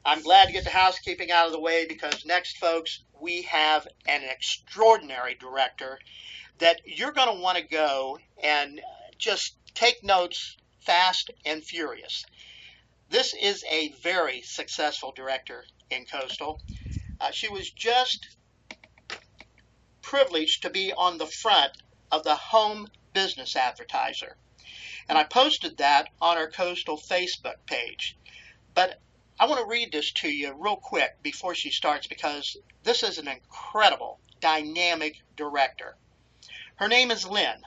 I'm glad to get the housekeeping out of the way because next, folks, we have an extraordinary director that you're going to want to go and just take notes fast and furious. This is a very successful director in Coastal. She was just privileged to be on the front of the Home Business Advertiser. And I posted that on our Coastal Facebook page. But I want to read this to you real quick before she starts because this is an incredible, dynamic director. Her name is Lynn.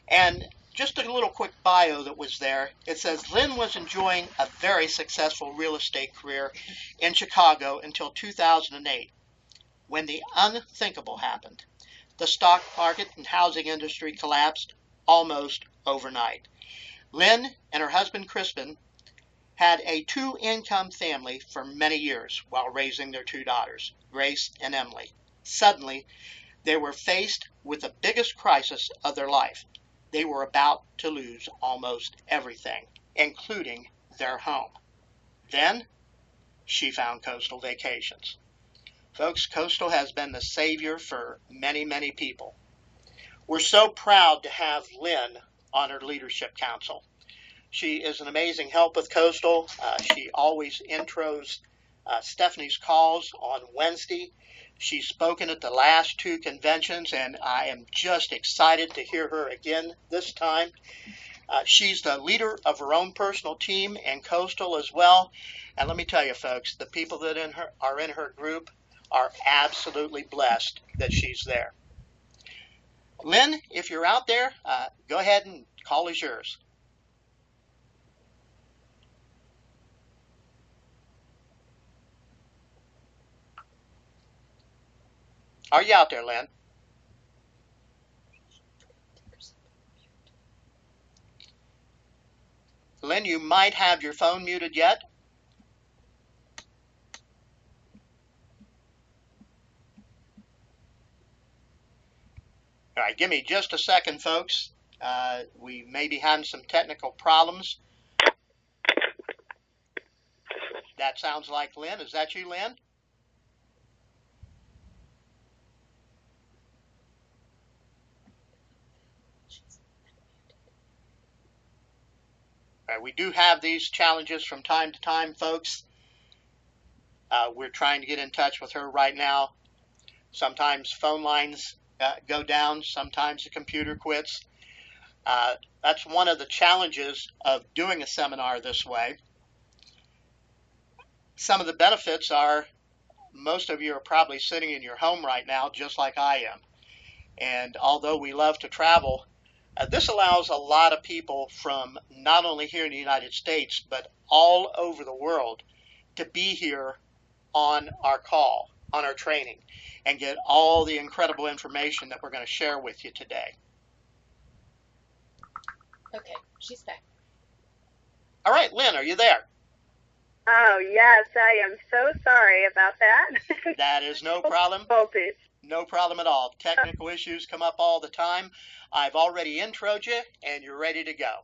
And just a little quick bio that was there. It says Lynn was enjoying a very successful real estate career in Chicago until 2008 when the unthinkable happened. The stock market and housing industry collapsed almost overnight. Lynn and her husband Crispin had a two-income family for many years while raising their two daughters, Grace and Emily. Suddenly, they were faced with the biggest crisis of their life. They were about to lose almost everything, including their home. Then, she found Coastal Vacations. Folks, Coastal has been the savior for many, many people. We're so proud to have Lynn on our leadership council. She is an amazing help with Coastal. She always intros Stephanie's calls on Wednesday. She's spoken at the last two conventions, and I am just excited to hear her again this time. She's the leader of her own personal team and Coastal as well. And let me tell you, folks, the people that are in her group are absolutely blessed that she's there. Lynn, if you're out there, go ahead and call is yours. Are you out there, Lynn? Lynn, you might have your phone muted yet. All right, give me just a second, folks. We may be having some technical problems. That sounds like Lynn. Is that you, Lynn? We do have these challenges from time to time, folks. We're trying to get in touch with her right now. Sometimes phone lines go down. Sometimes the computer quits. That's one of the challenges of doing a seminar this way. Some of the benefits are most of you are probably sitting in your home right now, just like I am. And although we love to travel, this allows a lot of people from not only here in the United States, but all over the world to be here on our call, on our training, and get all the incredible information that we're going to share with you today. Okay, she's back. All right, Lynn, are you there? Oh, yes, I am so sorry about that. That is no problem. No problem at all. Technical issues come up all the time. I've already introed you, and you're ready to go.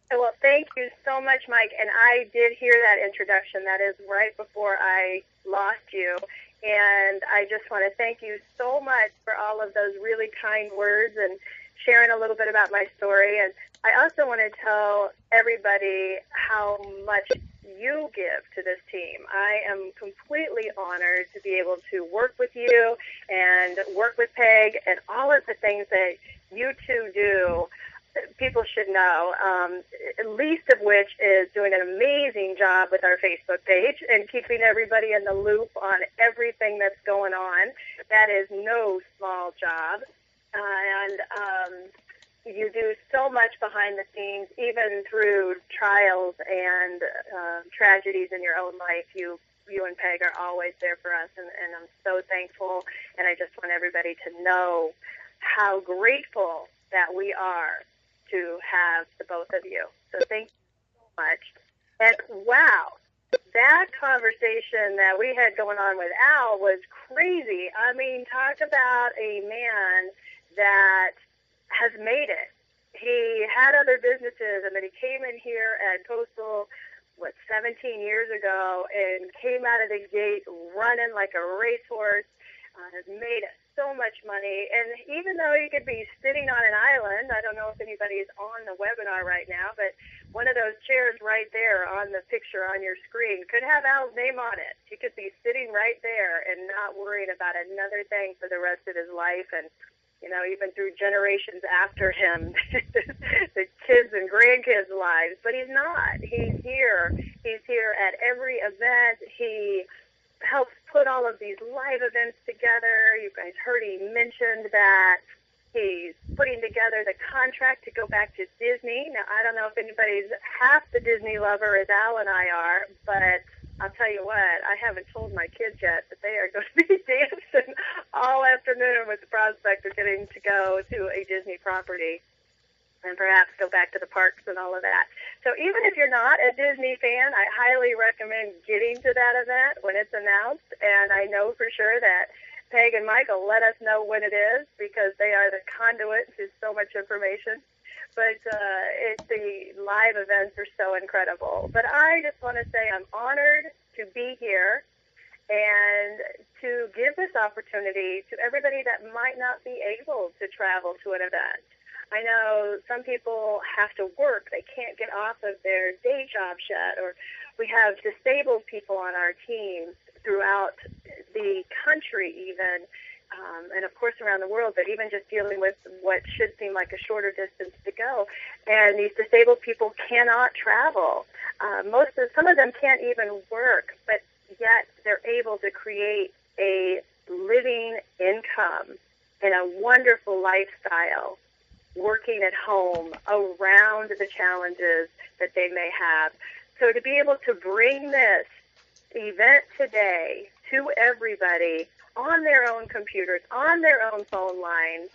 Well, thank you so much, Mike. And I did hear that introduction. That is right before I lost you. And I just want to thank you so much for all of those really kind words and sharing a little bit about my story. And I also want to tell everybody how much you give to this team. I am completely honored to be able to work with you and work with Peg and all of the things that you two do. People should know, least of which is doing an amazing job with our Facebook page and keeping everybody in the loop on everything that's going on. That is no small job. You do so much behind the scenes, even through trials and tragedies in your own life. You and Peg are always there for us, and I'm so thankful. And I just want everybody to know how grateful that we are to have the both of you. So thank you so much. And wow, that conversation that we had going on with Al was crazy. I mean, talk about a man that has made it. He had other businesses, and then he came in here at Coastal 17 years ago, and came out of the gate running like a racehorse. Has made so much money, and even though he could be sitting on an island, I don't know if anybody's on the webinar right now, but one of those chairs right there on the picture on your screen could have Al's name on it. He could be sitting right there and not worrying about another thing for the rest of his life, and even through generations after him, the kids and grandkids' lives. But he's not. He's here. He's here at every event. He helps put all of these live events together. You guys heard he mentioned that he's putting together the contract to go back to Disney. Now, I don't know if anybody's half the Disney lover as Al and I are, but I'll tell you what, I haven't told my kids yet that they are going to be dancing all afternoon with the prospect of getting to go to a Disney property and perhaps go back to the parks and all of that. So even if you're not a Disney fan, I highly recommend getting to that event when it's announced. And I know for sure that Peg and Michael let us know when it is, because they are the conduit to so much information. But the live events are so incredible. But I just want to say I'm honored to be here and to give this opportunity to everybody that might not be able to travel to an event. I know some people have to work. They can't get off of their day jobs yet, or we have disabled people on our team throughout the country even, and of course around the world, but even just dealing with what should seem like a shorter distance to go. And these disabled people cannot travel. Some of them can't even work, but yet they're able to create a living income and a wonderful lifestyle working at home around the challenges that they may have. So to be able to bring this event today to everybody on their own computers, on their own phone lines,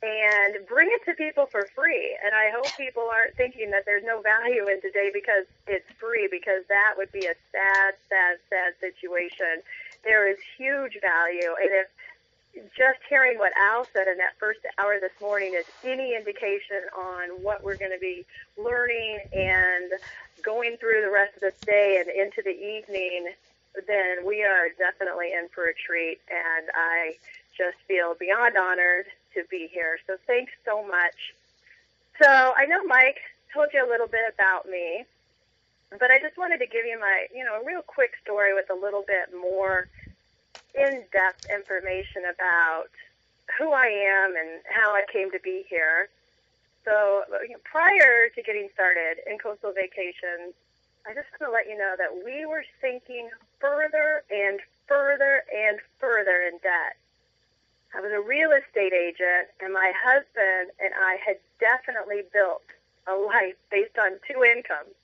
and bring it to people for free. And I hope people aren't thinking that there's no value in today because it's free, because that would be a sad, sad, sad situation. There is huge value. And if just hearing what Al said in that first hour this morning is any indication on what we're going to be learning and going through the rest of the day and into the evening, then we are definitely in for a treat. And I just feel beyond honored to be here. So thanks so much. So I know Mike told you a little bit about me, but I just wanted to give you my, a real quick story with a little bit more in-depth information about who I am and how I came to be here. So prior to getting started in Coastal Vacations, I just want to let you know that we were sinking further and further and further in debt. I was a real estate agent, and my husband and I had definitely built a life based on two incomes.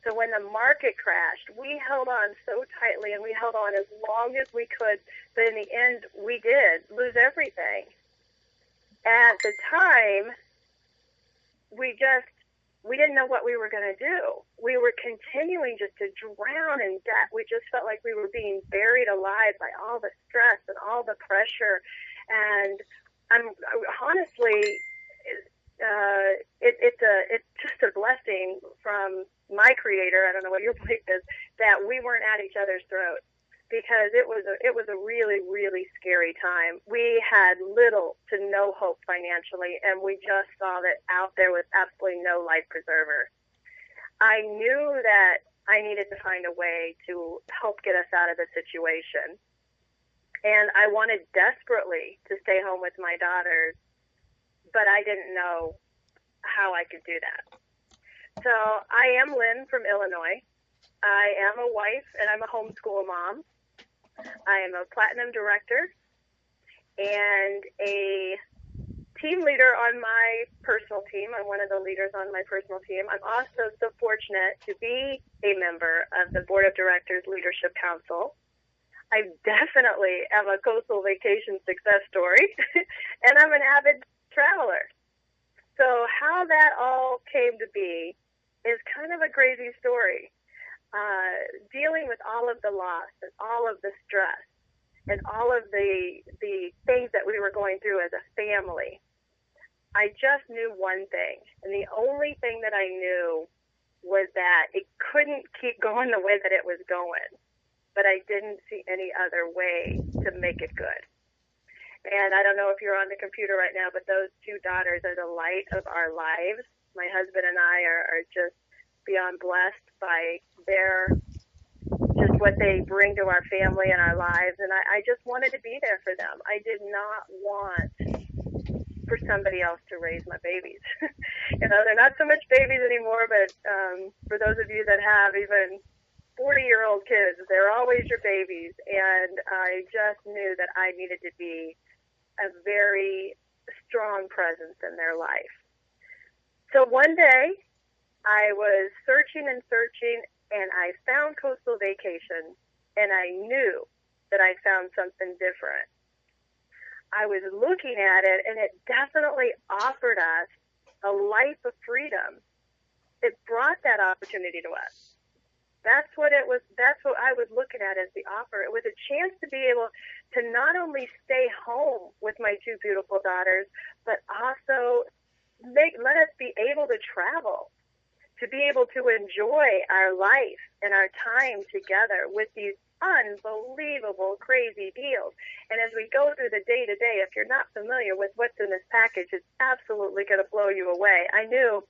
So when the market crashed, we held on so tightly, and we held on as long as we could, but in the end, we did lose everything. At the time, we didn't know what we were going to do. We were continuing just to drown in debt. We just felt like we were being buried alive by all the stress and all the pressure. And honestly, it's just a blessing from my Creator. I don't know what your belief is, that we weren't at each other's throats, because it was a really, really scary time. We had little to no hope financially, and we just saw that out there was absolutely no life preserver. I knew that I needed to find a way to help get us out of the situation, and I wanted desperately to stay home with my daughters, but I didn't know how I could do that. So I am Lynn from Illinois. I am a wife, and I'm a homeschool mom. I am a platinum director and a team leader on my personal team. I'm one of the leaders on my personal team. I'm also so fortunate to be a member of the Board of Directors Leadership Council. I definitely am a Coastal Vacation success story, and I'm an avid traveler. So how that all came to be is kind of a crazy story. Dealing with all of the loss and all of the stress and all of the things that we were going through as a family, I just knew one thing, and the only thing that I knew was that it couldn't keep going the way that it was going, but I didn't see any other way to make it good. And I don't know if you're on the computer right now, but those two daughters are the light of our lives. My husband and I are just beyond blessed by just what they bring to our family and our lives. And I just wanted to be there for them. I did not want for somebody else to raise my babies. They're not so much babies anymore, but for those of you that have even 40-year-old kids, they're always your babies. And I just knew that I needed to be a very strong presence in their life. So one day I was searching and searching, and I found Coastal Vacations, and I knew that I found something different. I was looking at it, and it definitely offered us a life of freedom. It brought that opportunity to us. That's what it was. That's what I was looking at as the offer. It was a chance to be able to not only stay home with my two beautiful daughters, but also let us be able to travel, to be able to enjoy our life and our time together with these unbelievable, crazy deals. And as we go through the day-to-day, if you're not familiar with what's in this package, it's absolutely going to blow you away. I knew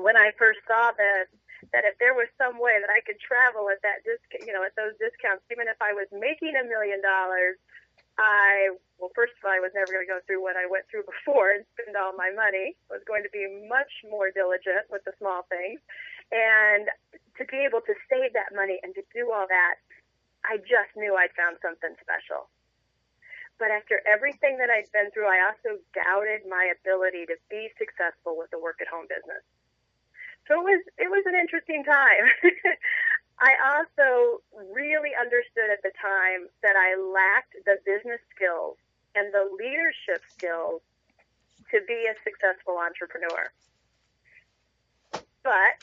when I first saw this, that if there was some way that I could travel at that at those discounts, even if I was making $1 million, first of all, I was never going to go through what I went through before and spend all my money. I was going to be much more diligent with the small things. And to be able to save that money and to do all that, I just knew I'd found something special. But after everything that I'd been through, I also doubted my ability to be successful with the work-at-home business. So it was an interesting time. I also really understood at the time that I lacked the business skills and the leadership skills to be a successful entrepreneur. But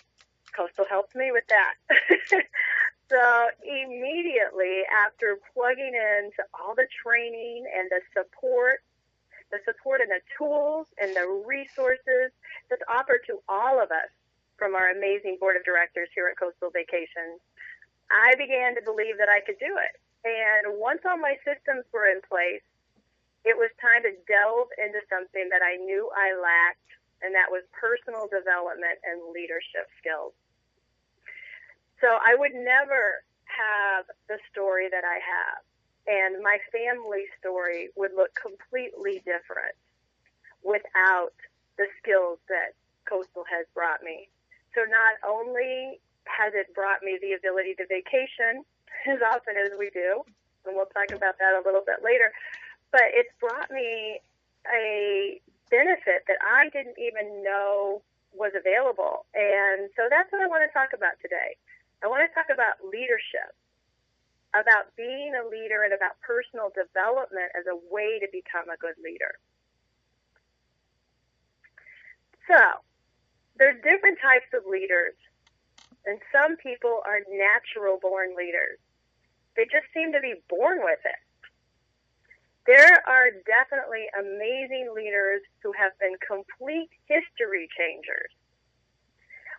Coastal helped me with that. So immediately after plugging into all the training and the support and the tools and the resources that's offered to all of us from our amazing board of directors here at Coastal Vacations, I began to believe that I could do it. And once all my systems were in place, it was time to delve into something that I knew I lacked, and that was personal development and leadership skills. So I would never have the story that I have, and my family story would look completely different without the skills that Coastal has brought me. So not only has it brought me the ability to vacation as often as we do, and we'll talk about that a little bit later, but it's brought me a benefit that I didn't even know was available. And so that's what I want to talk about today. I want to talk about leadership, about being a leader, and about personal development as a way to become a good leader. So there's different types of leaders, and some people are natural born leaders. They just seem to be born with it. There are definitely amazing leaders who have been complete history changers.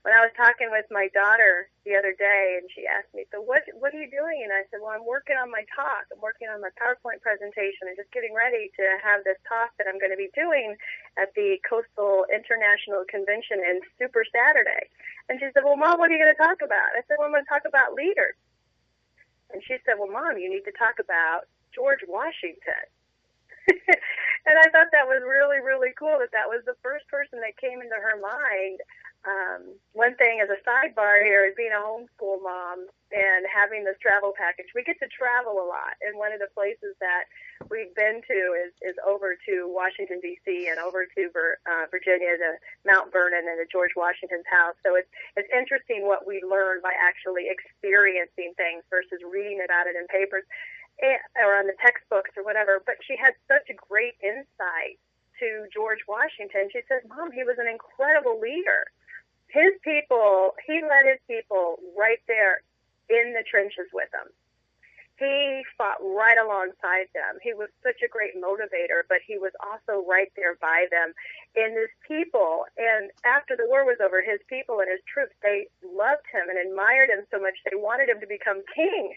When I was talking with my daughter the other day, and she asked me, so what are you doing? And I said, well, I'm working on my talk. I'm working on my PowerPoint presentation and just getting ready to have this talk that I'm going to be doing at the Coastal International Convention in Super Saturday. And she said, well, Mom, what are you going to talk about? I said, well, I'm going to talk about leaders. And she said, well, Mom, you need to talk about George Washington. And I thought that was really, really cool that was the first person that came into her mind. One thing as a sidebar here is being a homeschool mom and having this travel package. We get to travel a lot, and one of the places that we've been to is over to Washington, D.C., and over to Virginia, to Mount Vernon, and to George Washington's house. So it's interesting what we learn by actually experiencing things versus reading about it in papers or on the textbooks or whatever. But she had such a great insight to George Washington. She said, Mom, he was an incredible leader. His people, he led his people right there in the trenches with them. he fought right alongside them. He was such a great motivator, but he was also right there by them. And his people, and after the war was over, his people and his troops, they loved him and admired him so much they wanted him to become king.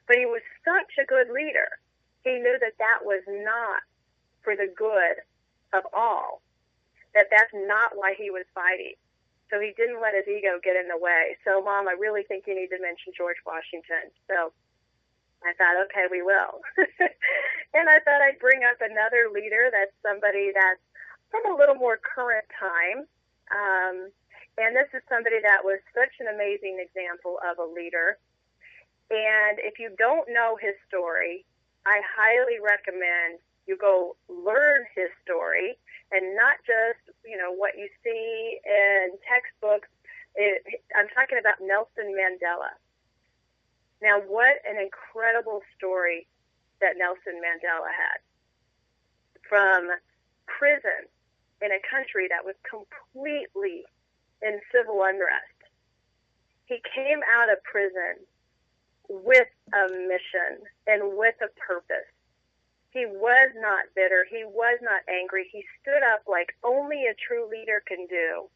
But he was such a good leader. He knew that that was not for the good of all, that that's not why he was fighting. So he didn't let his ego get in the way. So, Mom, I really think you need to mention George Washington. So I thought, okay, we will. And I thought I'd bring up another leader that's somebody that's from a little more current time. And this is somebody that was such an amazing example of a leader. And if you don't know his story, I highly recommend you go learn his story, and not just, what you see in textbooks. I'm talking about Nelson Mandela. Now, what an incredible story that Nelson Mandela had. From prison in a country that was completely in civil unrest, he came out of prison with a mission and with a purpose. He was not bitter. He was not angry. He stood up like only a true leader can do.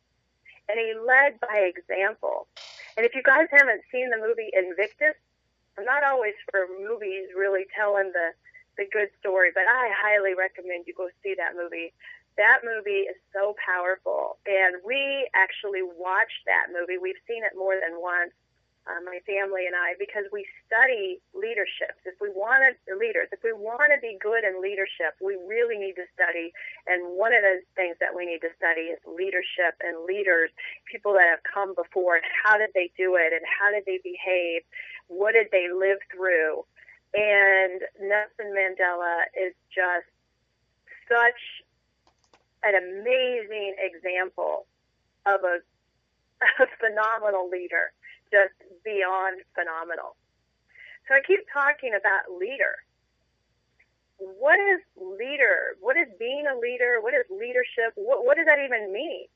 And he led by example. And if you guys haven't seen the movie Invictus, I'm not always for movies really telling the good story, but I highly recommend you go see that movie. That movie is so powerful. And we actually watched that movie. We've seen it more than once, my family and I, because we study leadership. If we want to be good in leadership, we really need to study. And one of the things that we need to study is leadership and leaders, people that have come before, and how did they do it, and how did they behave, what did they live through. And Nelson Mandela is just such an amazing example of a phenomenal leader, just beyond phenomenal. So I keep talking about leader. What is leader? What is being a leader? What is leadership? What does that even mean?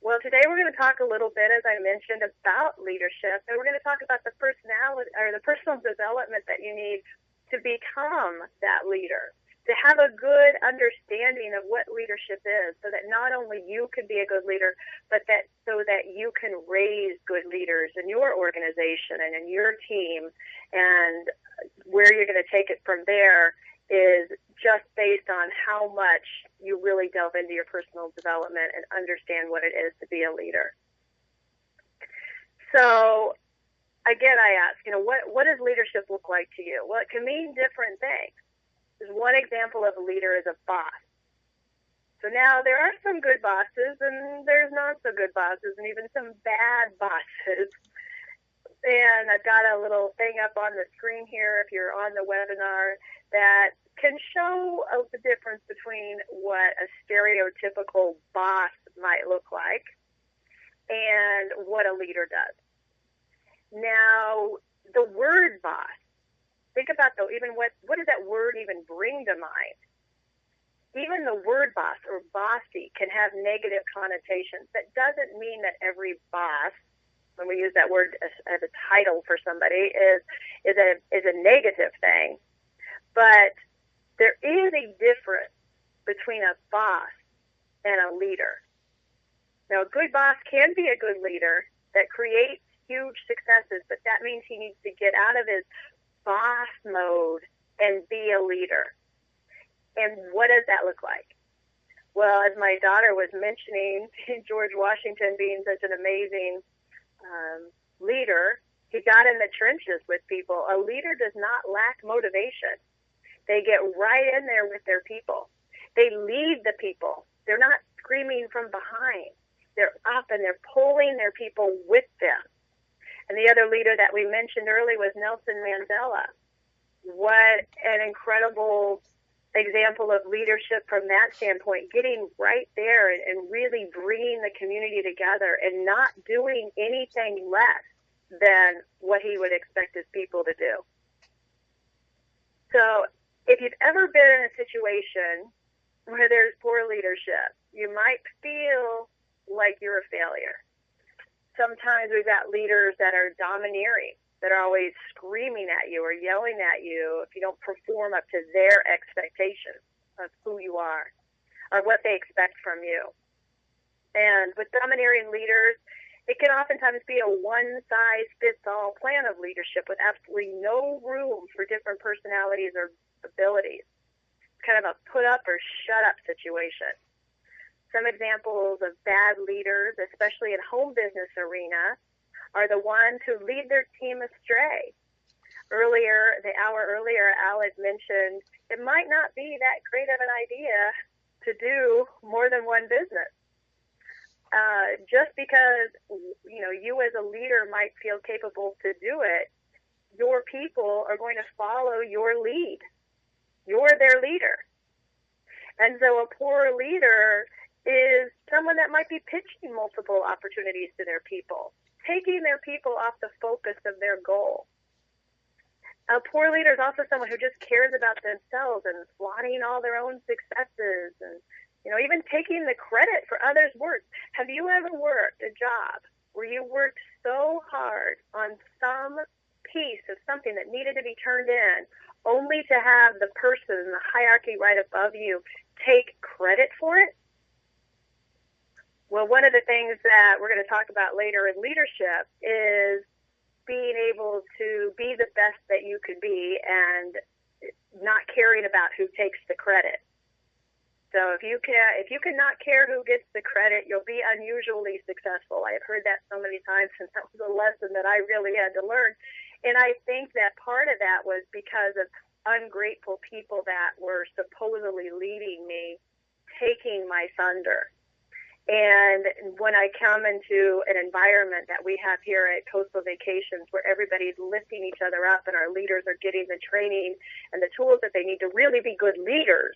Well, today we're going to talk a little bit, as I mentioned, about leadership, and we're going to talk about the personality or the personal development that you need to become that leader, to have a good understanding of what leadership is, so that not only you can be a good leader, but so that you can raise good leaders in your organization and in your team. And where you're going to take it from there is just based on how much you really delve into your personal development and understand what it is to be a leader. So again, I ask, what does leadership look like to you? Well, it can mean different things. One example of a leader is a boss. So now there are some good bosses and there's not so good bosses, and even some bad bosses. And I've got a little thing up on the screen here, if you're on the webinar, that can show the difference between what a stereotypical boss might look like and what a leader does. Now, the word boss, think about even what does that word even bring to mind? Even the word boss or bossy can have negative connotations. That doesn't mean that every boss, when we use that word as a title for somebody, is a negative thing. But there is a difference between a boss and a leader. Now, a good boss can be a good leader that creates huge successes, but that means he needs to get out of his boss mode and be a leader. And what does that look like? Well, as my daughter was mentioning, George Washington being such an amazing leader, he got in the trenches with people. A leader does not lack motivation. They get right in there with their people. They lead the people. They're not screaming from behind. They're up and they're pulling their people with them. And the other leader that we mentioned earlier was Nelson Mandela. What an incredible example of leadership from that standpoint, getting right there and really bringing the community together and not doing anything less than what he would expect his people to do. So if you've ever been in a situation where there's poor leadership, you might feel like you're a failure. Sometimes we've got leaders that are domineering. that are always screaming at you or yelling at you if you don't perform up to their expectations of who you are or what they expect from you. And with domineering leaders, it can oftentimes be a one-size-fits-all plan of leadership with absolutely no room for different personalities or abilities. It's kind of a put-up or shut-up situation. Some examples of bad leaders, especially in home business arena, are the ones who lead their team astray. The hour earlier, Al had mentioned it might not be that great of an idea to do more than one business. Just because you as a leader might feel capable to do it, your people are going to follow your lead. You're their leader. And so a poor leader is someone that might be pitching multiple opportunities to their people, taking their people off the focus of their goal. A poor leader is also someone who just cares about themselves and flaunting all their own successes and, even taking the credit for others' work. Have you ever worked a job where you worked so hard on some piece of something that needed to be turned in only to have the person in the hierarchy right above you take credit for it? Well, one of the things that we're going to talk about later in leadership is being able to be the best that you could be and not caring about who takes the credit. So if you cannot care who gets the credit, you'll be unusually successful. I have heard that so many times, and that was a lesson that I really had to learn. And I think that part of that was because of ungrateful people that were supposedly leading me, taking my thunder. And when I come into an environment that we have here at Coastal Vacations where everybody's lifting each other up and our leaders are getting the training and the tools that they need to really be good leaders,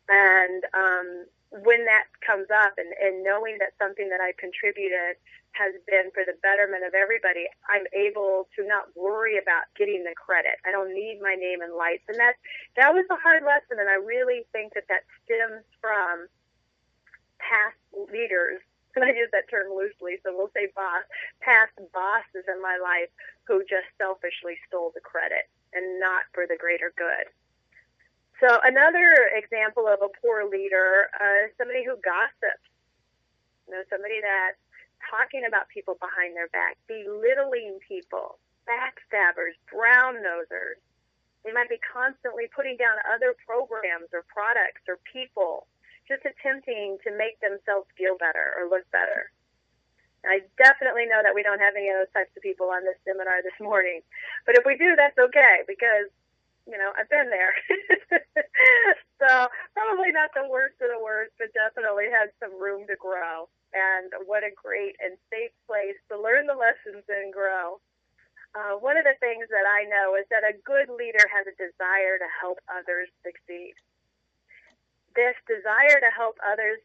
and when that comes up and knowing that something that I contributed has been for the betterment of everybody, I'm able to not worry about getting the credit. I don't need my name in lights. And that was a hard lesson, and I really think that stems from past leaders, and I use that term loosely, so we'll say past bosses in my life who just selfishly stole the credit and not for the greater good. So another example of a poor leader is somebody who gossips, somebody that's talking about people behind their back, belittling people, backstabbers, brown nosers. They might be constantly putting down other programs or products or people, just attempting to make themselves feel better or look better. And I definitely know that we don't have any of those types of people on this seminar this morning. But if we do, that's okay, because, I've been there. So probably not the worst of the worst, but definitely had some room to grow. And what a great and safe place to learn the lessons and grow. One of the things that I know is that a good leader has a desire to help others succeed. This desire to help others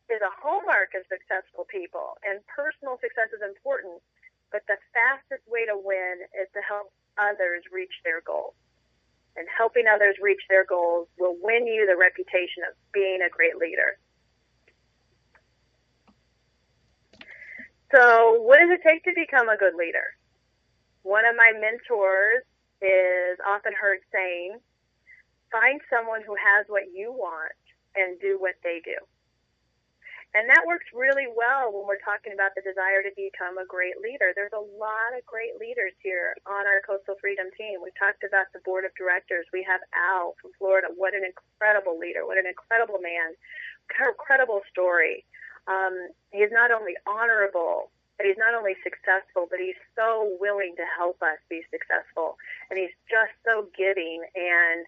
is a hallmark of successful people, and personal success is important, but the fastest way to win is to help others reach their goals. And helping others reach their goals will win you the reputation of being a great leader. So what does it take to become a good leader? One of my mentors is often heard saying, find someone who has what you want and do what they do. And that works really well when we're talking about the desire to become a great leader. There's a lot of great leaders here on our Coastal Freedom team. We talked about the board of directors. We have Al from Florida. What an incredible leader. What an incredible man. Incredible story. He's not only honorable, but he's not only successful, but he's so willing to help us be successful. And he's just so giving and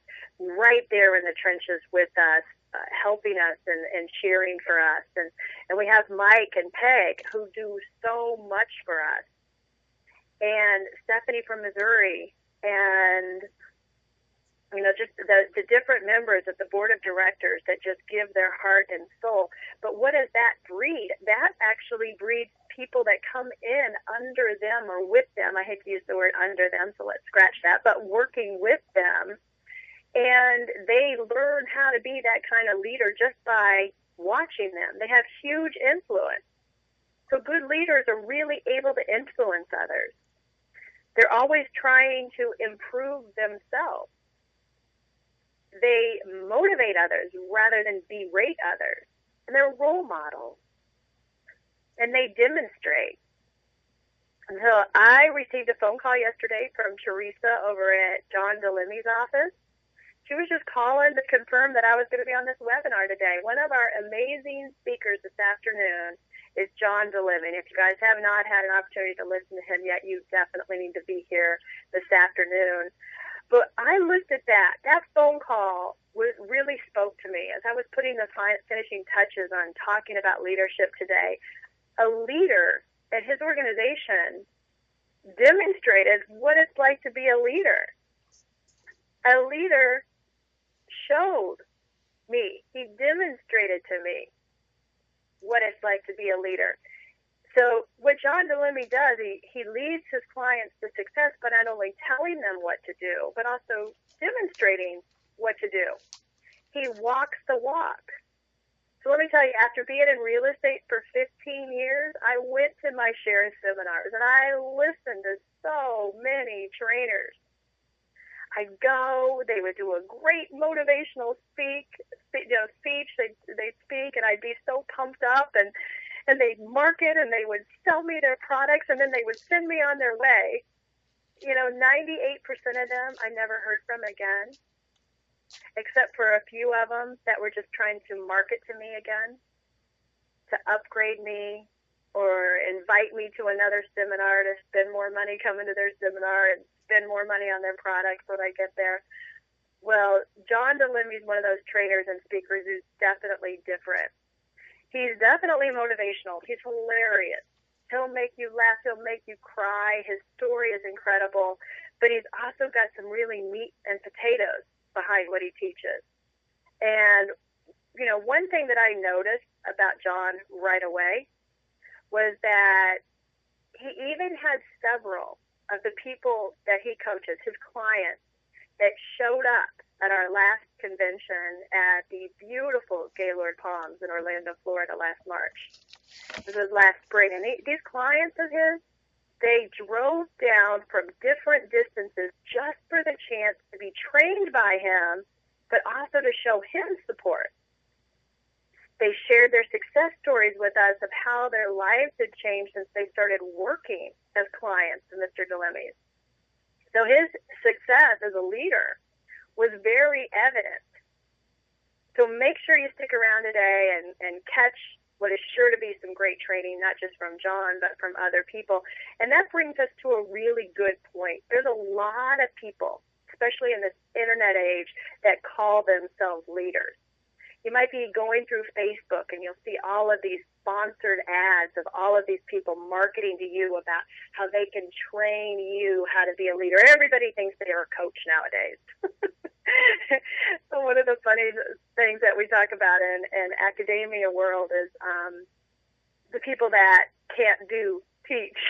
right there in the trenches with us, helping us and cheering for us. And we have Mike and Peg who do so much for us. And Stephanie from Missouri and, just the different members of the board of directors that just give their heart and soul. But what does that breed? That actually breeds people that come in under them or with them. I hate to use the word under them, so let's scratch that. But working with them. And they learn how to be that kind of leader just by watching them. They have huge influence. So good leaders are really able to influence others. They're always trying to improve themselves. They motivate others rather than berate others. And they're role models. And they demonstrate. And so I received a phone call yesterday from Teresa over at John DeLemmy's office. She was just calling to confirm that I was going to be on this webinar today. One of our amazing speakers this afternoon is John DeLemmy. If you guys have not had an opportunity to listen to him yet, you definitely need to be here this afternoon. But I looked at that. That phone call really spoke to me as I was putting the finishing touches on talking about leadership today. A leader at his organization demonstrated what it's like to be a leader. A leader showed me, he demonstrated to me what it's like to be a leader. So what John DeLemmy does, he leads his clients to success by not only telling them what to do, but also demonstrating what to do. He walks the walk. So let me tell you, after being in real estate for 15 years, I went to my share of seminars, and I listened to so many trainers. I'd go, they would do a great motivational speech, they'd speak, and I'd be so pumped up, and they'd market, and they would sell me their products, and then they would send me on their way. 98% of them I never heard from again, except for a few of them that were just trying to market to me again, to upgrade me, or invite me to another seminar to spend more money coming to their seminar and spend more money on their products when I get there. Well, John DeLemmy is one of those trainers and speakers who's definitely different. He's definitely motivational. He's hilarious. He'll make you laugh. He'll make you cry. His story is incredible. But he's also got some really meat and potatoes behind what he teaches. And, one thing that I noticed about John right away was that he even had several of the people that he coaches, his clients, that showed up at our last convention at the beautiful Gaylord Palms in Orlando, Florida last March. This was last spring. And these clients of his, they drove down from different distances just for the chance to be trained by him, but also to show him support. They shared their success stories with us of how their lives had changed since they started working as clients of Mr. DeLemmy's. So his success as a leader was very evident. So make sure you stick around today and catch what is sure to be some great training, not just from John, but from other people. And that brings us to a really good point. There's a lot of people, especially in this internet age, that call themselves leaders. You might be going through Facebook and you'll see all of these sponsored ads of all of these people marketing to you about how they can train you how to be a leader. Everybody thinks they are a coach nowadays. So one of the funny things that we talk about in academia world is the people that can't teach.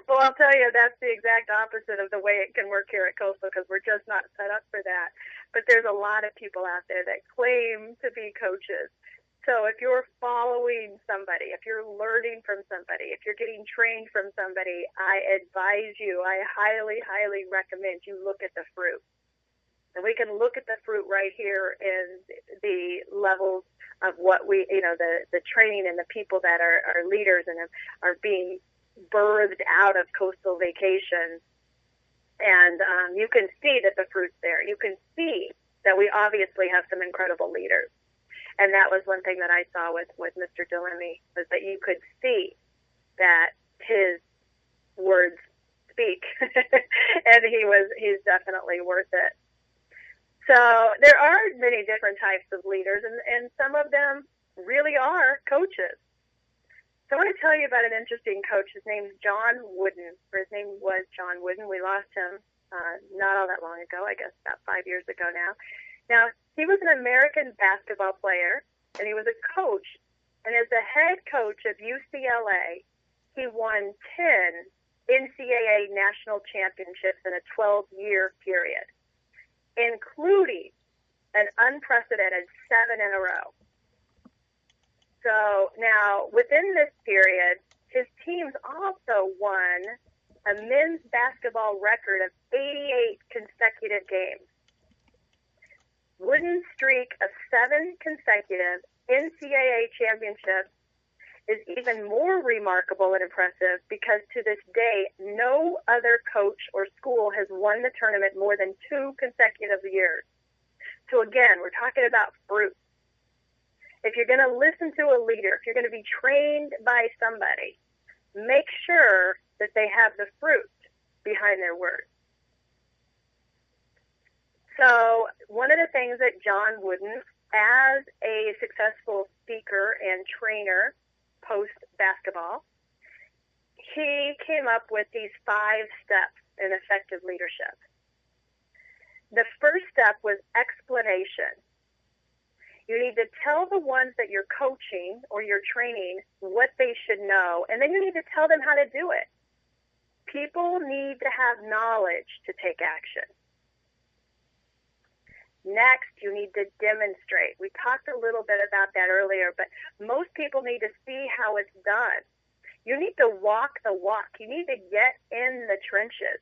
Well, I'll tell you, that's the exact opposite of the way it can work here at Coastal, because we're just not set up for that. But there's a lot of people out there that claim to be coaches. So if you're following somebody, if you're learning from somebody, if you're getting trained from somebody, I advise you, I highly, highly recommend you look at the fruit. And we can look at the fruit right here in the levels of what we, the training and the people that are leaders and are being birthed out of Coastal Vacations. And you can see that the fruit's there. You can see that we obviously have some incredible leaders. And that was one thing that I saw with Mr. DeLemmy, was that you could see that his words speak. And he's definitely worth it. So there are many different types of leaders, and some of them really are coaches. So I want to tell you about an interesting coach. His name's John Wooden, or his name was John Wooden. We lost him not all that long ago, I guess about 5 years ago now. Now, he was an American basketball player, and he was a coach. And as the head coach of UCLA, he won 10 NCAA national championships in a 12-year period, including an unprecedented 7 in a row. So now, within this period, his teams also won a men's basketball record of 88 consecutive games. Wooden's streak of 7 consecutive NCAA championships is even more remarkable and impressive because to this day, no other coach or school has won the tournament more than 2 consecutive years. So again, we're talking about fruit. If you're going to listen to a leader, if you're going to be trained by somebody, make sure that they have the fruit behind their words. So one of the things that John Wooden, as a successful speaker and trainer post-basketball, he came up with these 5 steps in effective leadership. The first step was explanation. You need to tell the ones that you're coaching or you're training what they should know, and then you need to tell them how to do it. People need to have knowledge to take action. Next, you need to demonstrate. We talked a little bit about that earlier, but most people need to see how it's done. You need to walk the walk. You need to get in the trenches.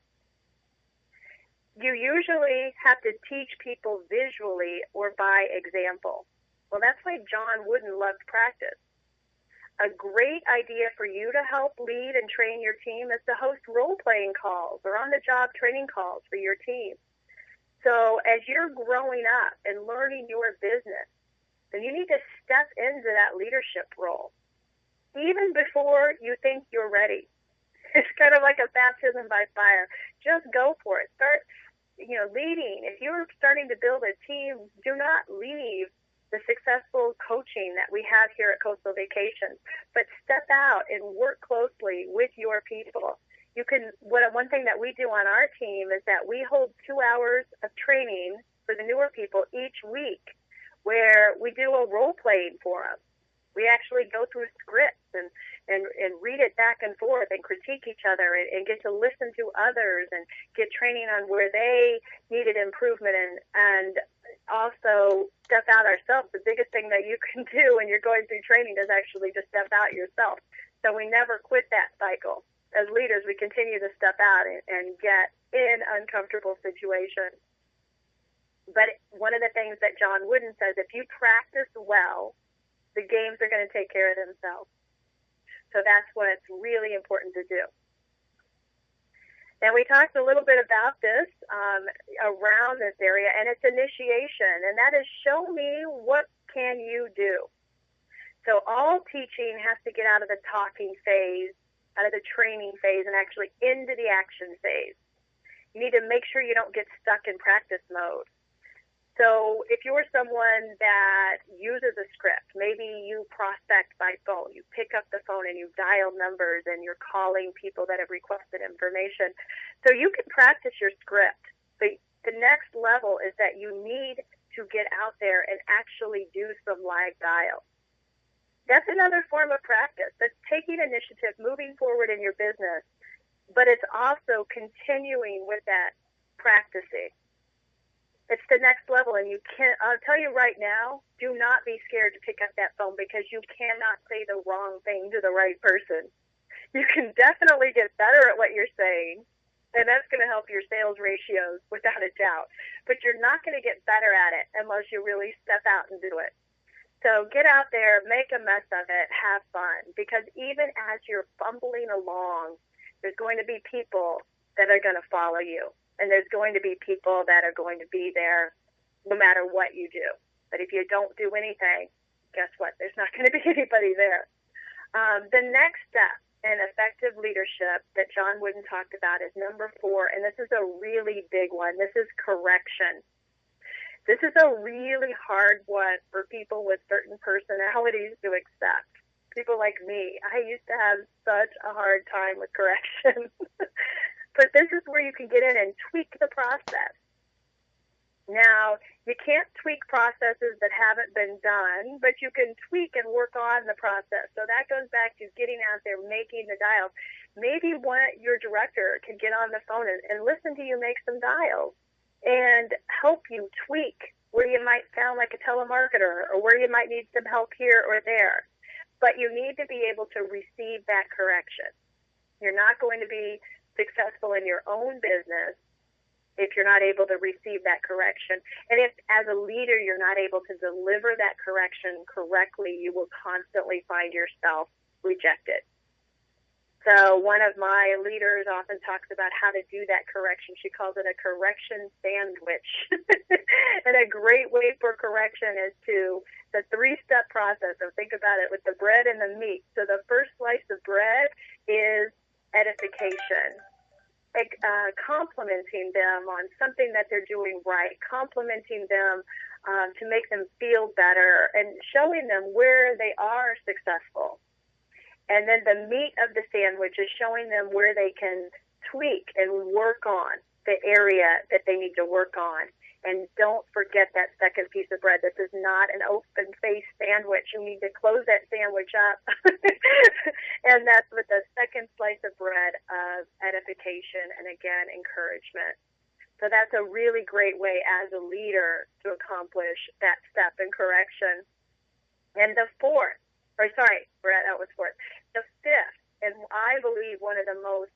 You usually have to teach people visually or by example. Well, that's why John Wooden loved practice. A great idea for you to help lead and train your team is to host role-playing calls or on-the-job training calls for your team. So as you're growing up and learning your business, then you need to step into that leadership role, even before you think you're ready. It's kind of like a baptism by fire. Just go for it. Start, leading. If you're starting to build a team, do not leave the successful coaching that we have here at Coastal Vacations, but step out and work closely with your people. One thing that we do on our team is that we hold 2 hours of training for the newer people each week where we do a role-playing forum. We actually go through scripts and read it back and forth and critique each other and get to listen to others and get training on where they needed improvement and also step out ourselves. The biggest thing that you can do when you're going through training is actually just step out yourself. So we never quit that cycle. As leaders, we continue to step out and get in uncomfortable situations. But one of the things that John Wooden says, if you practice well, the games are going to take care of themselves. So that's what's really important to do. And we talked a little bit about this around this area, and it's initiation, and that is show me what can you do. So all teaching has to get out of the talking phase, out of the training phase, and actually into the action phase. You need to make sure you don't get stuck in practice mode. So if you're someone that uses a script, maybe you prospect by phone, you pick up the phone and you dial numbers and you're calling people that have requested information. So you can practice your script. But the next level is that you need to get out there and actually do some live dial. That's another form of practice. That's taking initiative, moving forward in your business, but it's also continuing with that practicing. It's the next level, and I'll tell you right now, do not be scared to pick up that phone because you cannot say the wrong thing to the right person. You can definitely get better at what you're saying, and that's going to help your sales ratios without a doubt. But you're not going to get better at it unless you really step out and do it. So get out there, make a mess of it, have fun, because even as you're fumbling along, there's going to be people that are going to follow you. And there's going to be people that are going to be there no matter what you do. But if you don't do anything, guess what? There's not going to be anybody there. The next step in effective leadership that John Wooden talked about is number 4, and this is a really big one. This is correction. This is a really hard one for people with certain personalities to accept. People like me, I used to have such a hard time with correction. But this is where you can get in and tweak the process. Now, you can't tweak processes that haven't been done, but you can tweak and work on the process. So that goes back to getting out there, making the dials. Maybe your director can get on the phone and listen to you make some dials and help you tweak where you might sound like a telemarketer or where you might need some help here or there. But you need to be able to receive that correction. You're not going to be successful in your own business if you're not able to receive that correction. And if, as a leader, you're not able to deliver that correction correctly, you will constantly find yourself rejected. So one of my leaders often talks about how to do that correction. She calls it a correction sandwich. And a great way for correction is the 3-step process. So think about it with the bread and the meat. So the first slice of bread is edification. Complimenting them on something that they're doing right, complimenting them to make them feel better, and showing them where they are successful. And then the meat of the sandwich is showing them where they can tweak and work on the area that they need to work on. And don't forget that second piece of bread. This is not an open-faced sandwich. You need to close that sandwich up. And that's with the second slice of bread of edification and, again, encouragement. So that's a really great way as a leader to accomplish that step in correction. And the fourth, Brett, that was fourth. The fifth, and I believe one of the most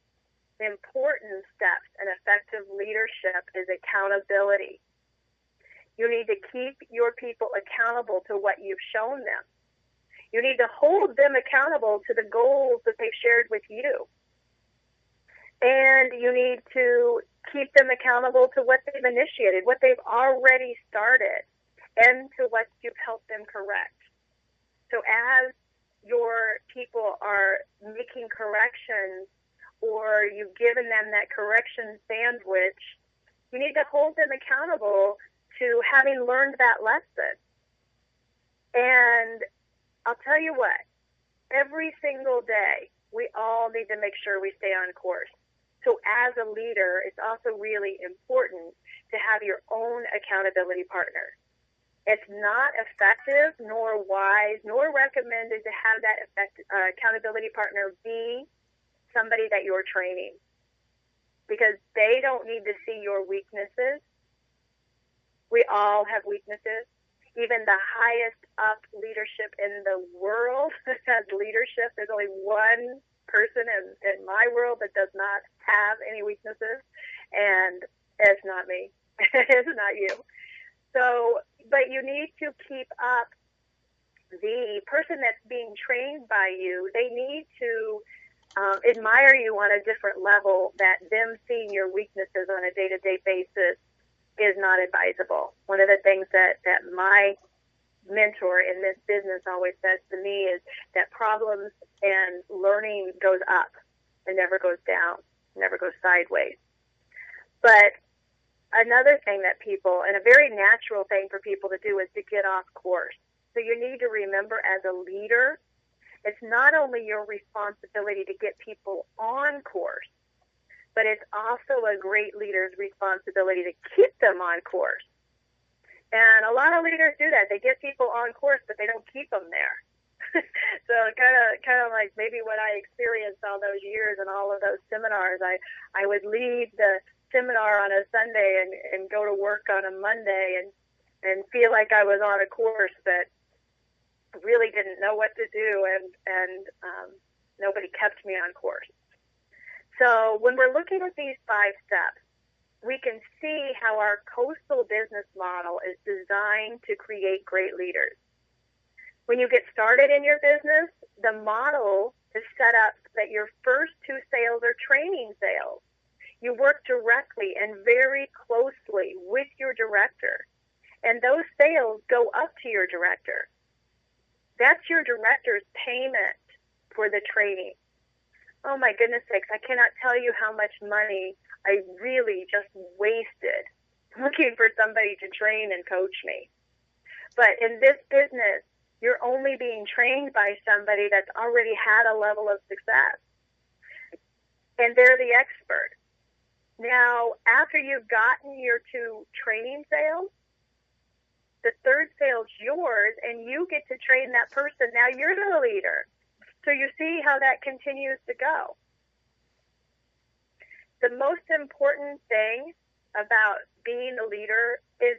important steps in effective leadership is accountability. You need to keep your people accountable to what you've shown them. You need to hold them accountable to the goals that they've shared with you. And you need to keep them accountable to what they've initiated, what they've already started, and to what you've helped them correct. So as your people are making corrections, or you've given them that correction sandwich, you need to hold them accountable to having learned that lesson. And I'll tell you what, every single day, we all need to make sure we stay on course. So as a leader, it's also really important to have your own accountability partner. It's not effective, nor wise, nor recommended to have that accountability partner be somebody that you're training, because they don't need to see your weaknesses. We all have weaknesses. Even the highest up leadership in the world has leadership. There's only one person in my world that does not have any weaknesses, and it's not me. It's not you. So, but you need to keep up the person that's being trained by you. They need to admire you on a different level, that them seeing your weaknesses on a day-to-day basis is not advisable. One of the things that my mentor in this business always says to me is that problems and learning goes up and never goes down, never goes sideways. But another thing that people, and a very natural thing for people to do, is to get off course. So you need to remember, as a leader, it's not only your responsibility to get people on course, but it's also a great leader's responsibility to keep them on course. And a lot of leaders do that. They get people on course, but they don't keep them there. So kind of like maybe what I experienced all those years and all of those seminars. I would leave the seminar on a Sunday and go to work on a Monday and feel like I was on a course, but really didn't know what to do, and nobody kept me on course. So when we're looking at these 5 steps, we can see how our coastal business model is designed to create great leaders. When you get started in your business, the model is set up that your first 2 sales are training sales. You work directly and very closely with your director, and those sales go up to your director. That's your director's payment for the training. Oh my goodness sakes, I cannot tell you how much money I really just wasted looking for somebody to train and coach me. But in this business, you're only being trained by somebody that's already had a level of success, and they're the expert. Now, after you've gotten your 2 training sales, the 3rd sale's yours, and you get to train that person. Now you're the leader. So you see how that continues to go. The most important thing about being a leader is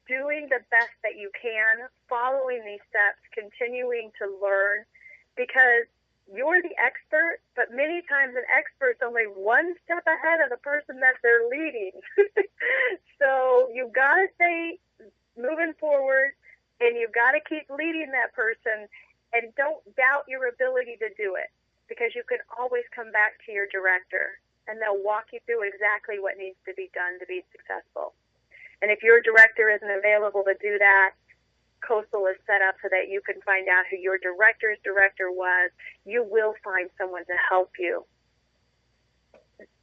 doing the best that you can, following these steps, continuing to learn, because you're the expert, but many times an expert's only one step ahead of the person that they're leading. So you've got to stay moving forward, and you've got to keep leading that person, and don't doubt your ability to do it, because you can always come back to your director, and they'll walk you through exactly what needs to be done to be successful. And if your director isn't available to do that, Coastal is set up so that you can find out who your director's director was. You will find someone to help you.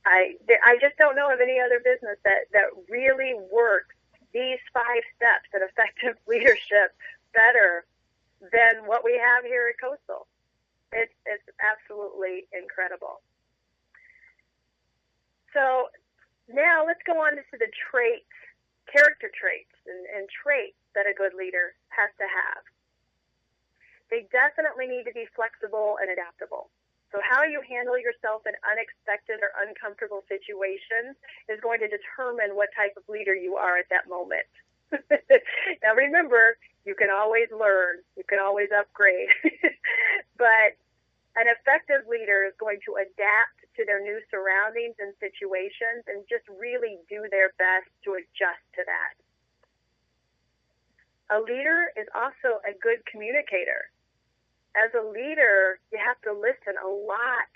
I just don't know of any other business that really works these 5 steps in effective leadership better than what we have here at Coastal. It's absolutely incredible. So now let's go on to the traits, character traits and traits that a good leader has to have. They definitely need to be flexible and adaptable. So how you handle yourself in unexpected or uncomfortable situations is going to determine what type of leader you are at that moment. Now remember, you can always learn, you can always upgrade, but an effective leader is going to adapt to their new surroundings and situations and just really do their best to adjust to that. A leader is also a good communicator. As a leader, you have to listen a lot.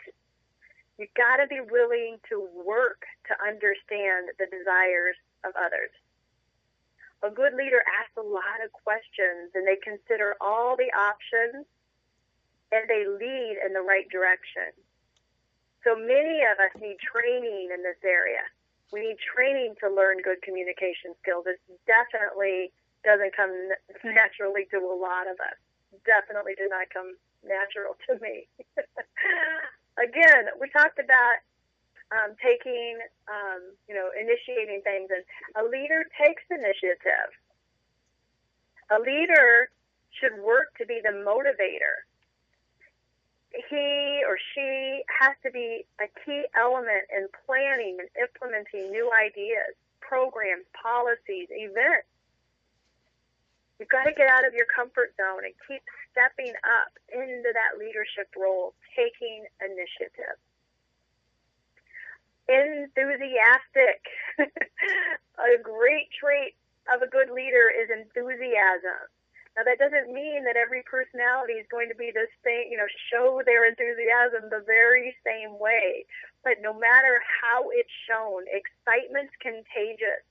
You've got to be willing to work to understand the desires of others. A good leader asks a lot of questions, and they consider all the options, and they lead in the right direction. So many of us need training in this area. We need training to learn good communication skills. It definitely doesn't come naturally to a lot of us. Definitely did not come natural to me. Again, we talked about initiating things, and a leader takes initiative. A leader should work to be the motivator. He or she has to be a key element in planning and implementing new ideas, programs, policies, events. You've got to get out of your comfort zone and keep stepping up into that leadership role, taking initiative. Enthusiastic. A great trait of a good leader is enthusiasm. Now, that doesn't mean that every personality is going to be the same, show their enthusiasm the very same way. But no matter how it's shown, excitement's contagious.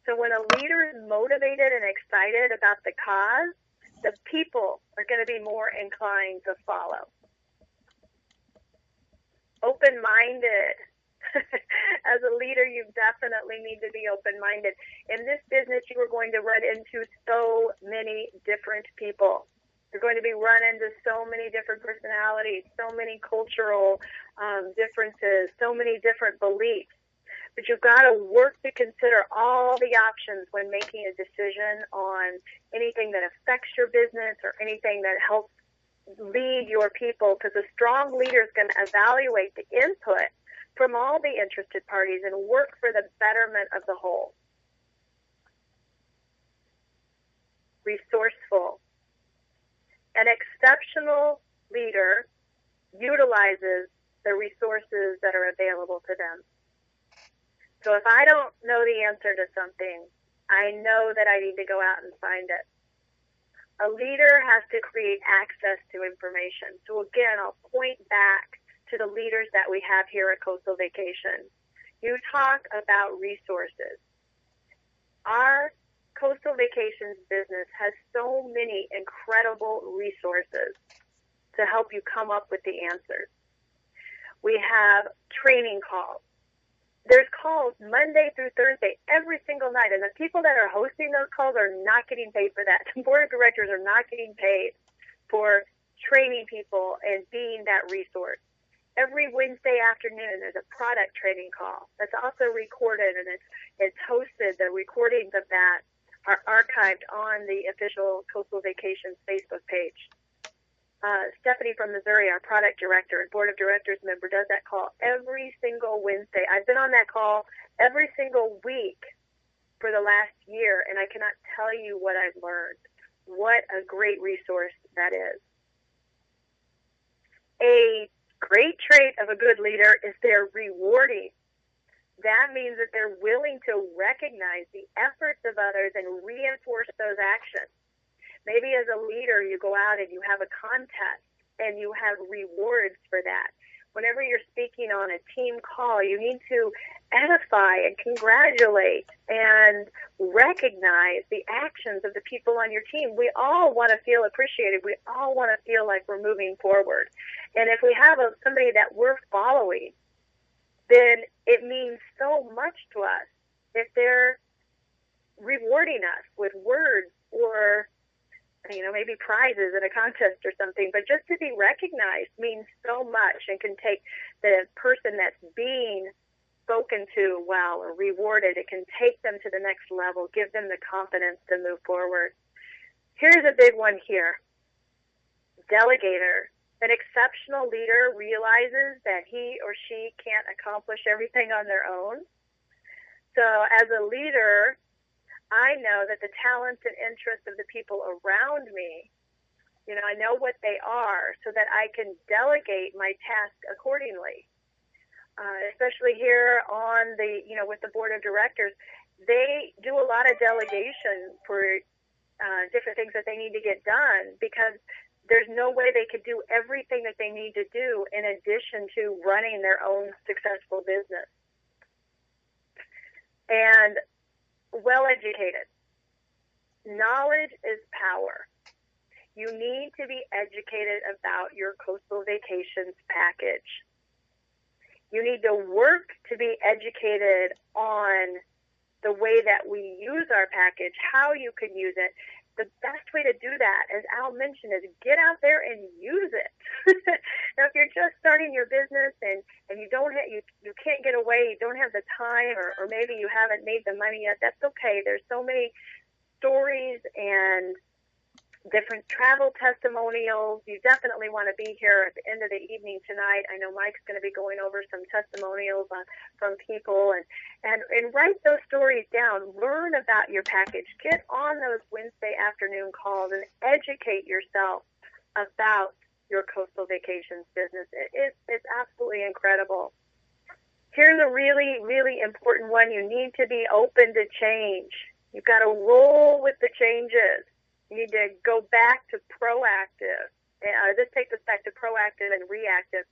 So when a leader is motivated and excited about the cause, the people are going to be more inclined to follow. Open-minded. As a leader, you definitely need to be open-minded. In this business, you are going to run into so many different people. You're going to be run into so many different personalities, so many cultural differences, so many different beliefs. But you've got to work to consider all the options when making a decision on anything that affects your business or anything that helps lead your people, because a strong leader is going to evaluate the input from all the interested parties and work for the betterment of the whole. Resourceful. An exceptional leader utilizes the resources that are available to them. So if I don't know the answer to something, I know that I need to go out and find it. A leader has to create access to information. So again, I'll point back to the leaders that we have here at Coastal Vacations. You talk about resources. Our Coastal Vacations business has so many incredible resources to help you come up with the answers. We have training calls. There's calls Monday through Thursday every single night, and the people that are hosting those calls are not getting paid for that. The board of directors are not getting paid for training people and being that resource. Every Wednesday afternoon, there's a product training call that's also recorded, and it's hosted. The recordings of that are archived on the official Coastal Vacations Facebook page. Stephanie from Missouri, our product director and board of directors member, does that call every single Wednesday. I've been on that call every single week for the last year, and I cannot tell you what I've learned. What a great resource that is. A great trait of a good leader is they're rewarding. That means that they're willing to recognize the efforts of others and reinforce those actions. Maybe as a leader, you go out and you have a contest and you have rewards for that. Whenever you're speaking on a team call, you need to edify and congratulate and recognize the actions of the people on your team. We all want to feel appreciated. We all want to feel like we're moving forward. And if we have somebody that we're following, then it means so much to us if they're rewarding us with words or, maybe prizes in a contest or something. But just to be recognized means so much and can take the person that's being spoken to well or rewarded. It can take them to the next level, give them the confidence to move forward. Here's a big one here. Delegator. An exceptional leader realizes that he or she can't accomplish everything on their own. So as a leader, I know that the talents and interests of the people around me, I know what they are so that I can delegate my task accordingly. Especially here on with the board of directors, they do a lot of delegation for different things that they need to get done because there's no way they could do everything that they need to do in addition to running their own successful business. And well-educated. Knowledge is power. You need to be educated about your coastal vacations package. You need to work to be educated on the way that we use our package, how you can use it. The best way to do that, as Al mentioned, is get out there and use it. Now, if you're just starting your business and you don't you can't get away, you don't have the time, or maybe you haven't made the money yet, that's okay. There's so many stories and different travel testimonials. You definitely want to be here at the end of the evening tonight. I know Mike's going to be going over some testimonials from people and write those stories down. Learn about your package. Get on those Wednesday afternoon calls and educate yourself about your coastal vacations business. It's absolutely incredible. Here's a really, really important one. You need to be open to change. You've got to roll with the changes. You need to go back to proactive. This takes us back to proactive and reactive.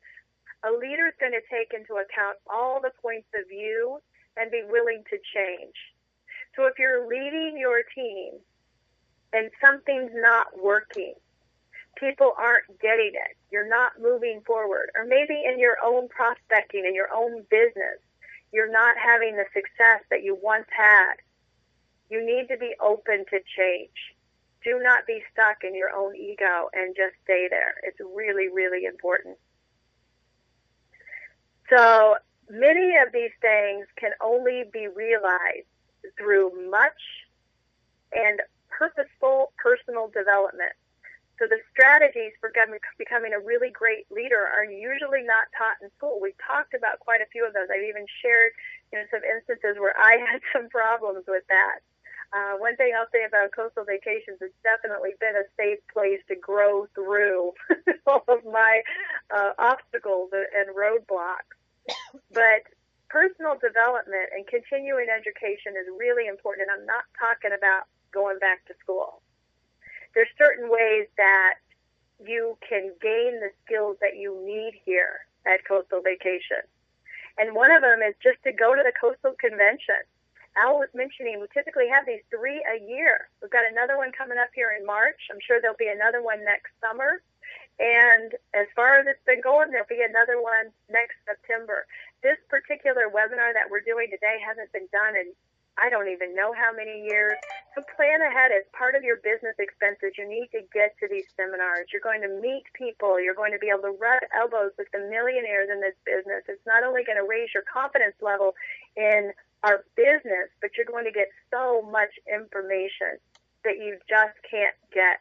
A leader is going to take into account all the points of view and be willing to change. So if you're leading your team and something's not working, people aren't getting it, you're not moving forward, or maybe in your own prospecting, in your own business, you're not having the success that you once had, you need to be open to change. Do not be stuck in your own ego and just stay there. It's really, really important. So many of these things can only be realized through much and purposeful personal development. So the strategies for becoming a really great leader are usually not taught in school. We've talked about quite a few of those. I've even shared some instances where I had some problems with that. One thing I'll say about coastal vacations, it's definitely been a safe place to grow through all of my obstacles and roadblocks. But personal development and continuing education is really important, and I'm not talking about going back to school. There's certain ways that you can gain the skills that you need here at Coastal Vacation. And one of them is just to go to the Coastal Convention. Al was mentioning we typically have these 3 a year. We've got another one coming up here in March. I'm sure there'll be another one next summer. And as far as it's been going, there'll be another one next September. This particular webinar that we're doing today hasn't been done in I don't even know how many years. So plan ahead. As part of your business expenses, you need to get to these seminars. You're going to meet people. You're going to be able to rub elbows with the millionaires in this business. It's not only going to raise your confidence level in our business, but you're going to get so much information that you just can't get.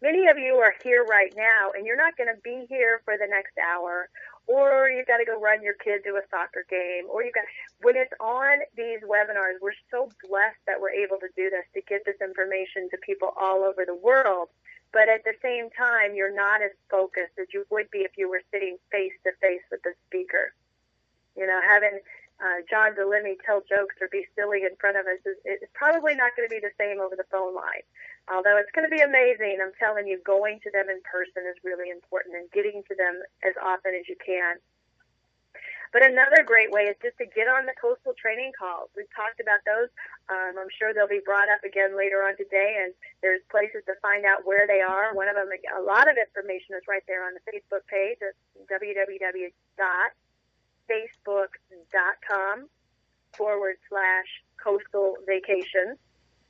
Many of you are here right now, and you're not going to be here for the next hour, or you've got to go run your kid to a soccer game, or when it's on these webinars, we're so blessed that we're able to do this, to get this information to people all over the world. but at the same time, you're not as focused as you would be if you were sitting face to face with the speaker. You know, having John DeLemme tell jokes or be silly in front of us is probably not going to be the same over the phone line. Although it's going to be amazing, I'm telling you, going to them in person is really important and getting to them as often as you can. But another great way is just to get on the coastal training calls. We've talked about those. I'm sure they'll be brought up again later on today, and there's places to find out where they are. One of them, a lot of information is right there on the Facebook page. It's www.facebook.com/coastal vacations.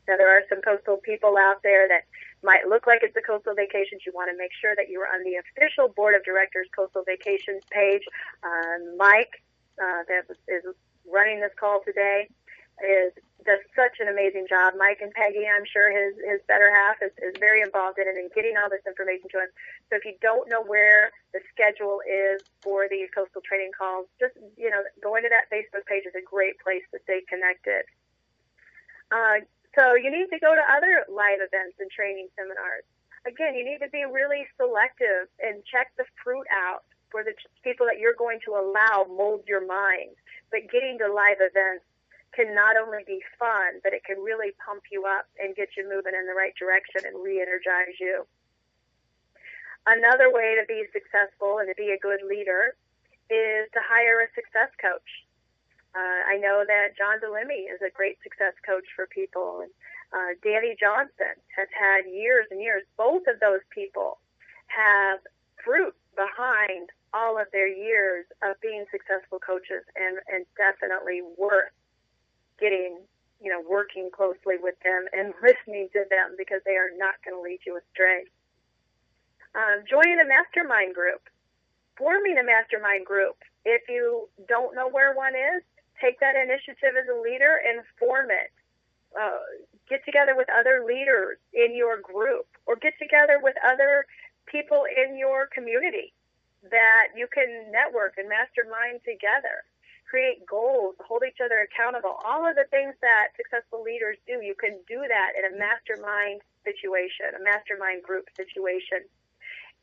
Now, there are some coastal people out there that might look like it's a coastal vacations. You want to make sure that you are on the official board of directors coastal vacations page. Mike, that is running this call today, does such an amazing job. Mike and Peggy, I'm sure his better half is very involved in it and getting all this information to us. So if you don't know where the schedule is for these coastal training calls, just, going to that Facebook page is a great place to stay connected. So you need to go to other live events and training seminars. Again, you need to be really selective and check the fruit out for the people that you're going to allow mold your mind. But getting to live events can not only be fun, but it can really pump you up and get you moving in the right direction and re-energize you. Another way to be successful and to be a good leader is to hire a success coach. I know that John DeLemme is a great success coach for people, and Danny Johnson has had years and years. Both of those people have fruit behind all of their years of being successful coaches, and definitely worth getting, working closely with them and listening to them, because they are not going to lead you astray. Joining a mastermind group, forming a mastermind group. If you don't know where one is, take that initiative as a leader and form it. Get together with other leaders in your group, or get together with other people in your community that you can network and mastermind together. Create goals, hold each other accountable. All of the things that successful leaders do, you can do that in a mastermind situation, a mastermind group situation.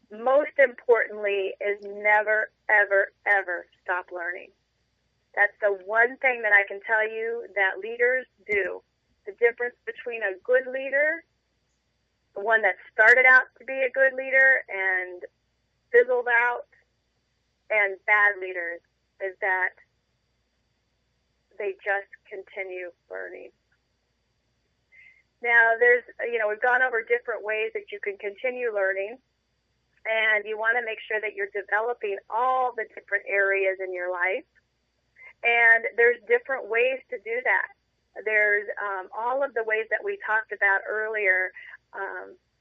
Most importantly is never, ever, ever stop learning. That's the one thing that I can tell you that leaders do. The difference between a good leader, the one that started out to be a good leader and fizzled out, and bad leaders, is that they just continue learning. Now, we've gone over different ways that you can continue learning, and you want to make sure that you're developing all the different areas in your life. And there's different ways to do that. There's all of the ways that we talked about earlier,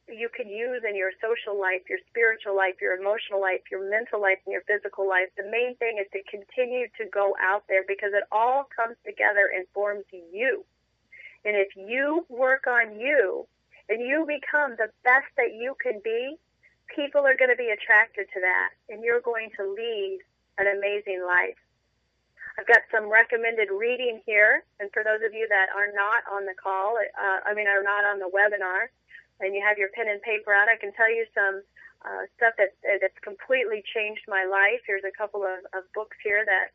you can use in your social life, your spiritual life, your emotional life, your mental life, and your physical life. The main thing is to continue to go out there, because it all comes together and forms you. And if you work on you and you become the best that you can be, people are going to be attracted to that, and you're going to lead an amazing life. I've got some recommended reading here, and for those of you that are not on the call, are not on the webinar, and you have your pen and paper out, I can tell you some stuff that's completely changed my life. Here's a couple of books here that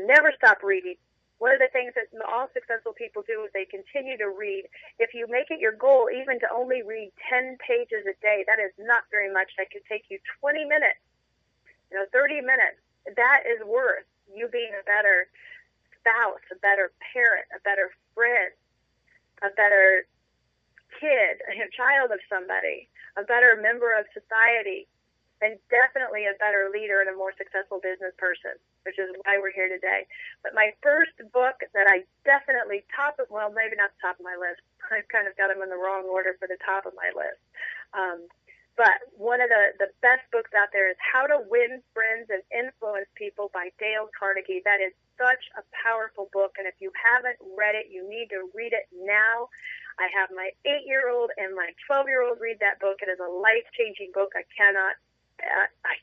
never stop reading. One of the things that all successful people do is they continue to read. If you make it your goal even to only read 10 pages a day, that is not very much. That could take you 20 minutes, 30 minutes. That is worth you being a better spouse, a better parent, a better friend, a better kid, a child of somebody, a better member of society, and definitely a better leader and a more successful business person, which is why we're here today. But my first book that I definitely maybe not top of my list. I've kind of got them in the wrong order for the top of my list. But one of the best books out there is How to Win Friends and Influence People by Dale Carnegie. That is such a powerful book, and if you haven't read it, you need to read it now. I have my 8-year-old and my 12-year-old read that book. It is a life-changing book. I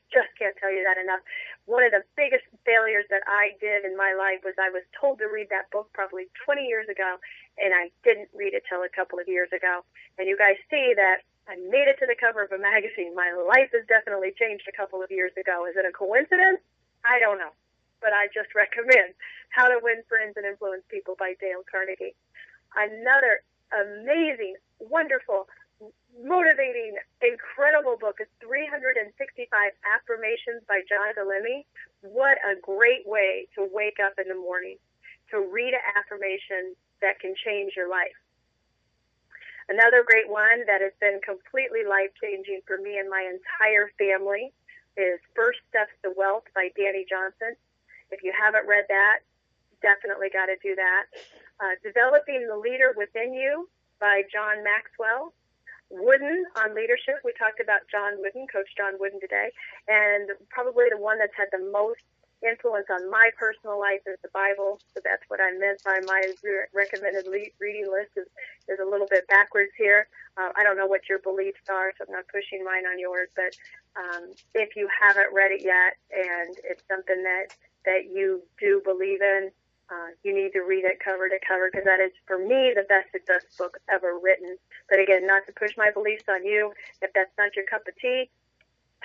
just can't tell you that enough. One of the biggest failures that I did in my life was I was told to read that book probably 20 years ago, and I didn't read it till a couple of years ago. And you guys see that I made it to the cover of a magazine. My life has definitely changed a couple of years ago. Is it a coincidence? I don't know. But I just recommend How to Win Friends and Influence People by Dale Carnegie. Another amazing, wonderful, motivating, incredible book is 365 Affirmations by John Delemy. What a great way to wake up in the morning, to read an affirmation that can change your life. Another great one that has been completely life-changing for me and my entire family is First Steps to Wealth by Danny Johnson. If you haven't read that, definitely got to do that. Developing the Leader Within You by John Maxwell. Wooden on leadership. We talked about John Wooden, Coach John Wooden today. And probably the one that's had the most influence on my personal life is the Bible. So that's what I meant by my recommended reading list is a little bit backwards here. I don't know what your beliefs are, so I'm not pushing mine on yours. But if you haven't read it yet and it's something that you do believe in, you need to read it cover to cover, because that is, for me, the best book ever written. But again, not to push my beliefs on you. If that's not your cup of tea,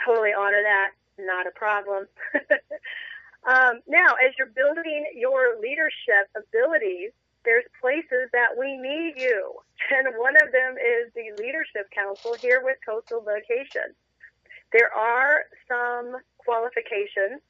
totally honor that. Not a problem. Now, as you're building your leadership abilities, there's places that we need you. And one of them is the Leadership Council here with Coastal Vacations. There are some qualifications.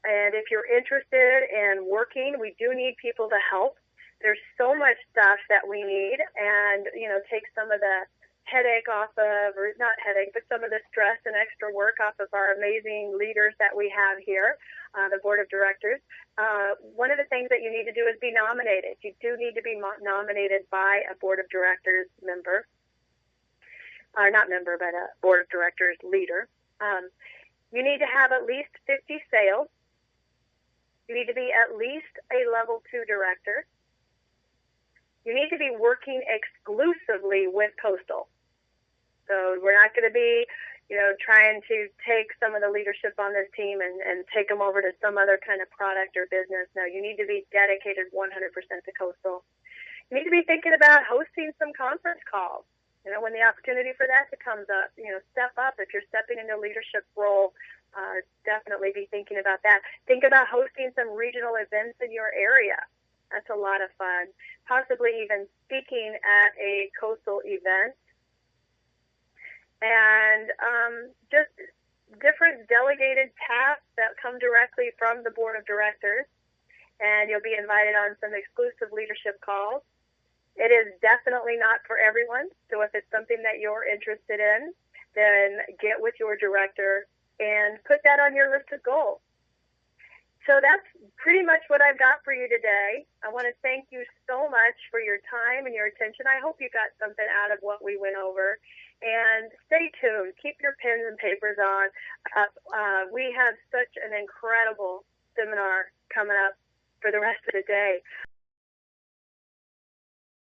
And if you're interested in working, we do need people to help. There's so much stuff that we need, and, take some of the headache off of, or not headache, but some of the stress and extra work off of our amazing leaders that we have here, the board of directors. One of the things that you need to do is be nominated. You do need to be nominated by a board of directors member, or not member, but a board of directors leader. You need to have at least 50 sales. You need to be at least a level 2 director. You need to be working exclusively with Coastal. So we're not going to be, trying to take some of the leadership on this team and take them over to some other kind of product or business. No, you need to be dedicated 100% to Coastal. You need to be thinking about hosting some conference calls. When the opportunity for that comes up, step up. If you're stepping into a leadership role, definitely be thinking about that. Think about hosting some regional events in your area. That's a lot of fun. Possibly even speaking at a coastal event. And just different delegated tasks that come directly from the board of directors. And you'll be invited on some exclusive leadership calls. It is definitely not for everyone. So if it's something that you're interested in, then get with your director and put that on your list of goals. So that's pretty much what I've got for you today. I want to thank you so much for your time and your attention. I hope you got something out of what we went over. And stay tuned. Keep your pens and papers on. We have such an incredible seminar coming up for the rest of the day.